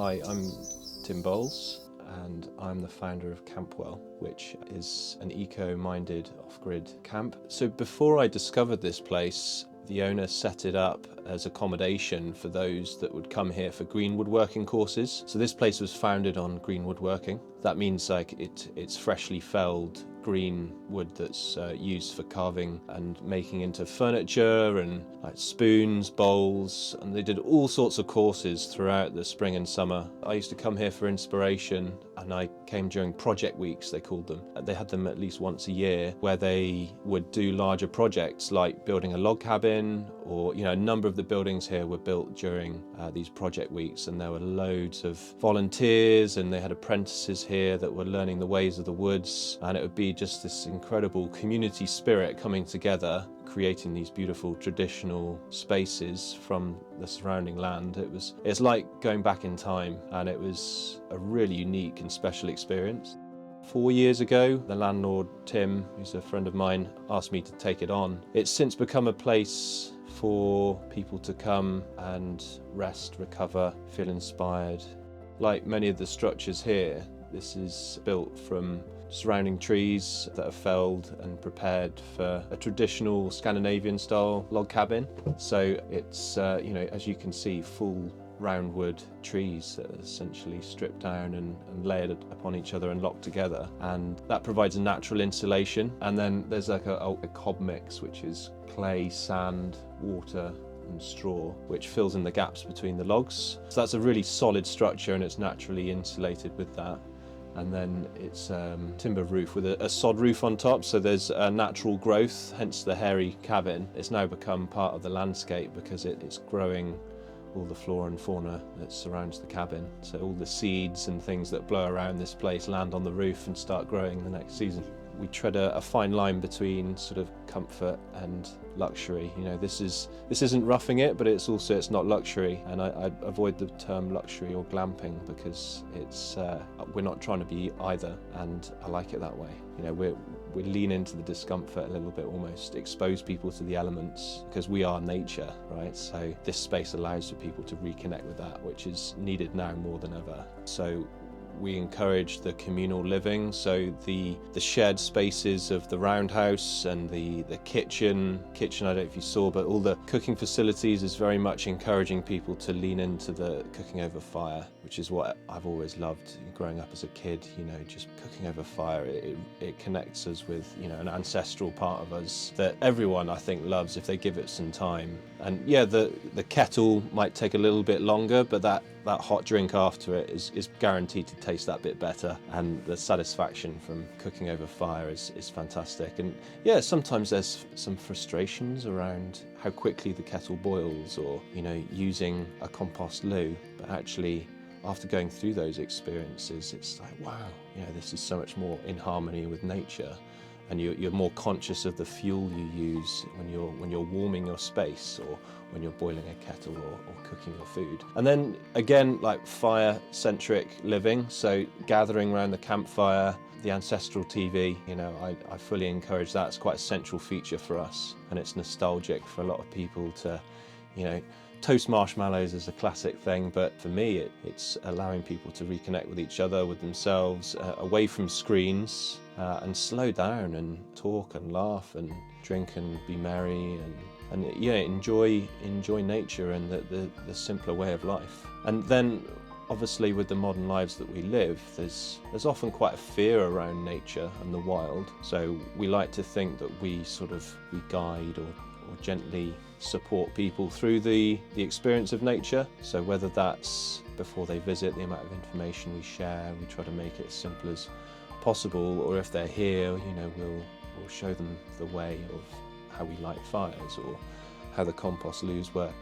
Hi, I'm Tim Bowles and I'm the founder of Campwell, which is an eco-minded off-grid camp. So before I discovered this place, the owner set it up as accommodation for those that would come here for green woodworking courses. So this place was founded on green woodworking. That means it's freshly felled green wood that's used for carving and making into furniture and like spoons, bowls, and they did all sorts of courses throughout the spring and summer. I used to come here for inspiration, and I came during project weeks, they called them. They had them at least once a year where they would do larger projects like building a log cabin, or a number of the buildings here were built during these project weeks, and there were loads of volunteers and they had apprentices here that were learning the ways of the woods, and it would be just this incredible community spirit coming together, creating these beautiful traditional spaces from the surrounding land. It's like going back in time, and it was a really unique and special experience. 4 years ago, the landlord, Tim, who's a friend of mine, asked me to take it on. It's since become a place for people to come and rest, recover, feel inspired. Like many of the structures here, this is built from surrounding trees that are felled and prepared for a traditional Scandinavian style log cabin. So it's, as you can see, full roundwood trees that are essentially stripped down and layered upon each other and locked together, and that provides a natural insulation. And then there's like a cob mix, which is clay, sand, water and straw, which fills in the gaps between the logs. So that's a really solid structure, and it's naturally insulated with that. And then it's timber roof with a sod roof on top, so there's a natural growth, hence the hairy cabin. It's now become part of the landscape because it's growing all the flora and fauna that surrounds the cabin. So all the seeds and things that blow around this place land on the roof and start growing the next season. We tread a fine line between sort of comfort and luxury. This isn't roughing it, but it's not luxury, and I avoid the term luxury or glamping because we're not trying to be either, and I like it that way. We lean into the discomfort a little bit, almost expose people to the elements, because we are nature, right? So this space allows for people to reconnect with that, which is needed now more than ever. So we encourage the communal living, so the shared spaces of the roundhouse and the kitchen, I don't know if you saw, but all the cooking facilities is very much encouraging people to lean into the cooking over fire, which is what I've always loved growing up as a kid. Just cooking over fire, it connects us with an ancestral part of us that everyone, I think, loves if they give it some time. And yeah, the kettle might take a little bit longer, but that hot drink after it is guaranteed to taste that bit better, and the satisfaction from cooking over fire is fantastic. And yeah, sometimes there's some frustrations around how quickly the kettle boils, or using a compost loo, but actually after going through those experiences, it's like, wow, this is so much more in harmony with nature. And you're more conscious of the fuel you use when you're warming your space, or when you're boiling a kettle or cooking your food. And then again, like fire-centric living, so gathering around the campfire, the ancestral TV, I fully encourage that. It's quite a central feature for us, and it's nostalgic for a lot of people to, toast marshmallows is a classic thing, but for me it's allowing people to reconnect with each other, with themselves, away from screens, and slow down and talk and laugh and drink and be merry and enjoy nature and the simpler way of life. And then obviously with the modern lives that we live, there's often quite a fear around nature and the wild. So we like to think that we guide or gently support people through the experience of nature. So whether that's before they visit, the amount of information we share, we try to make it as simple as possible, or if they're here, we'll show them the way of how we light fires or how the compost loos work.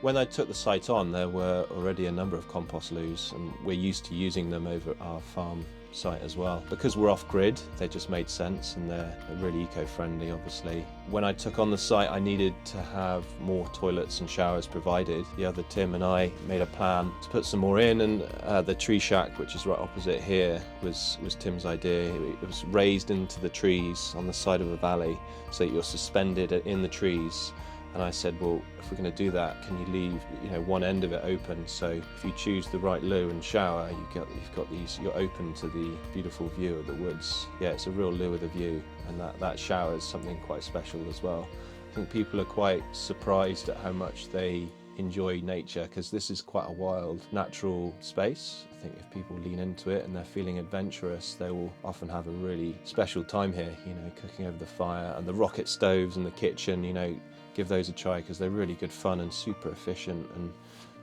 When I took the site on, there were already a number of compost loos, and we're used to using them over at our farm site as well. Because we're off-grid, they just made sense, and they're really eco-friendly, obviously. When I took on the site, I needed to have more toilets and showers provided. The other Tim and I made a plan to put some more in, and the tree shack, which is right opposite here, was Tim's idea. It was raised into the trees on the side of a valley, so that you're suspended in the trees, And I said, well, if we're going to do that, can you leave, one end of it open? So if you choose the right loo and shower, you're open to the beautiful view of the woods. Yeah, it's a real loo with a view, and that shower is something quite special as well. I think people are quite surprised at how much they enjoy nature, because this is quite a wild, natural space. I think if people lean into it and they're feeling adventurous, they will often have a really special time here, cooking over the fire, and the rocket stoves in the kitchen, give those a try, because they're really good fun and super efficient. And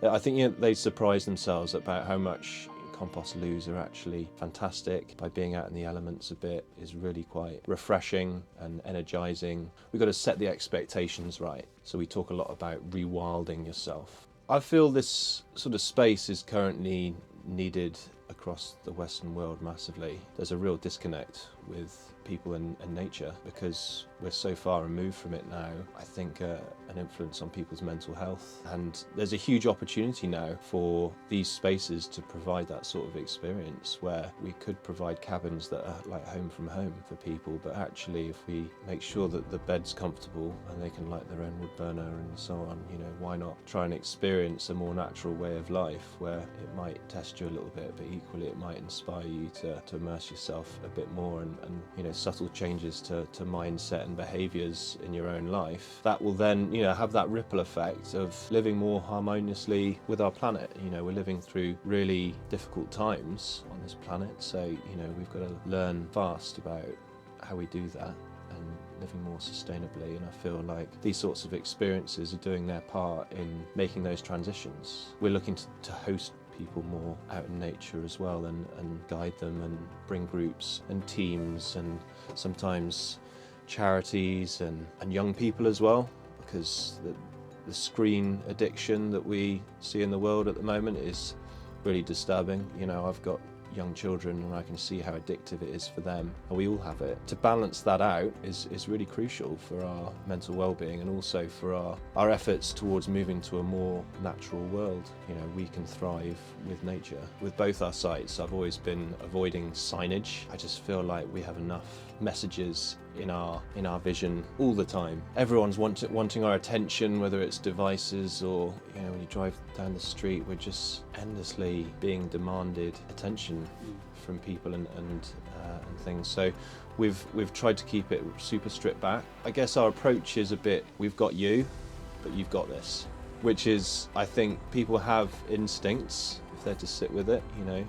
I think they surprise themselves about how much compost loos are actually fantastic. By being out in the elements a bit is really quite refreshing and energizing. We've got to set the expectations right. So we talk a lot about rewilding yourself. I feel this sort of space is currently needed across the Western world massively. There's a real disconnect with people and nature because we're so far removed from it now. I think an influence on people's mental health, and there's a huge opportunity now for these spaces to provide that sort of experience where we could provide cabins that are like home from home for people, but actually if we make sure that the bed's comfortable and they can light their own wood burner and so on, why not try and experience a more natural way of life where it might test you a little bit, but equally it might inspire you to immerse yourself a bit more, and subtle changes to mindset and behaviours in your own life. That will then have that ripple effect of living more harmoniously with our planet. We're living through really difficult times on this planet, so we've got to learn fast about how we do that and living more sustainably. And I feel like these sorts of experiences are doing their part in making those transitions. We're looking to host people more out in nature as well, and guide them and bring groups and teams and sometimes charities and young people as well, because the screen addiction that we see in the world at the moment is really disturbing. I've got young children and I can see how addictive it is for them, and we all have it. To balance that out is really crucial for our mental well-being and also for our efforts towards moving to a more natural world. We can thrive with nature. With both our sites, I've always been avoiding signage. I just feel like we have enough messages in our vision all the time. Everyone's wanting our attention, whether it's devices or when you drive down the street, we're just endlessly being demanded attention from people and things. So we've tried to keep it super stripped back. I guess our approach is a bit, we've got you, but you've got this, which is, I think people have instincts if they're to sit with it,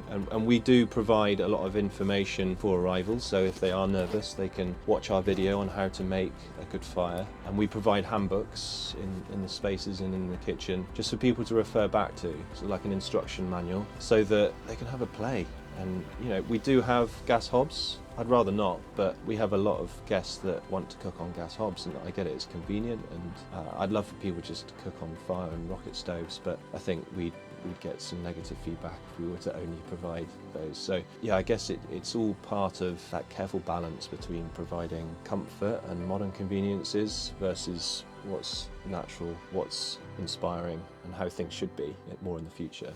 and we do provide a lot of information for arrivals, so if they are nervous they can watch our video on how to make a good fire, and we provide handbooks in the spaces and in the kitchen just for people to refer back to, so like an instruction manual, so that they can have a play. And we do have gas hobs. I'd rather not, but we have a lot of guests that want to cook on gas hobs, and I get it, it's convenient, and I'd love for people just to cook on fire and rocket stoves, but I think we'd get some negative feedback if we were to only provide those. So yeah, I guess it's all part of that careful balance between providing comfort and modern conveniences versus what's natural, what's inspiring, and how things should be more in the future.